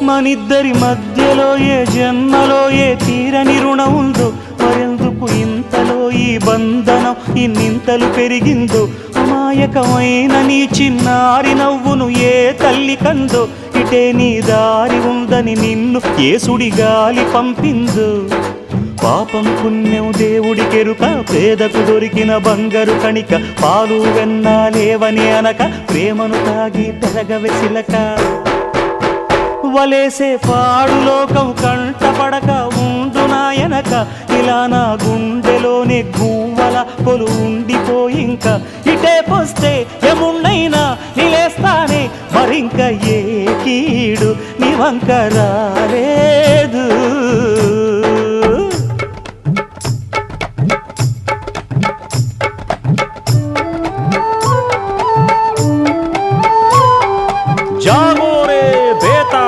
మనిద్దరి మధ్యలో ఏ జన్మలో ఏ తీరని రుణం ఉందో, మరెందుకు ఇంతలో ఈ బంధనం ఇన్నింతలు పెరిగిందో. అమాయకమైన నీ చిన్నారి నవ్వును ఏ తల్లి కందో, ఇటే నీ దారి ఉందని నిన్ను ఏ సుడిగాలి పంపిందో. పాపం పుణ్యం దేవుడికెరుక, పేదకు దొరికిన బంగారు కణిక, పాలు వెన్నాలేవని అనక ప్రేమను తాగి పెరగవెసిలక. వలేసే పాడు లోకం కంటపడక ఉండు నాయనక, ఇలా నా గుండెలోనే గువ్వల కొలు ఉండిపోయింక. ఇటే పోస్తే ఎమున్నైనా నిలేస్తానే, మరింక ఏ కీడు నీ వంక రాలే.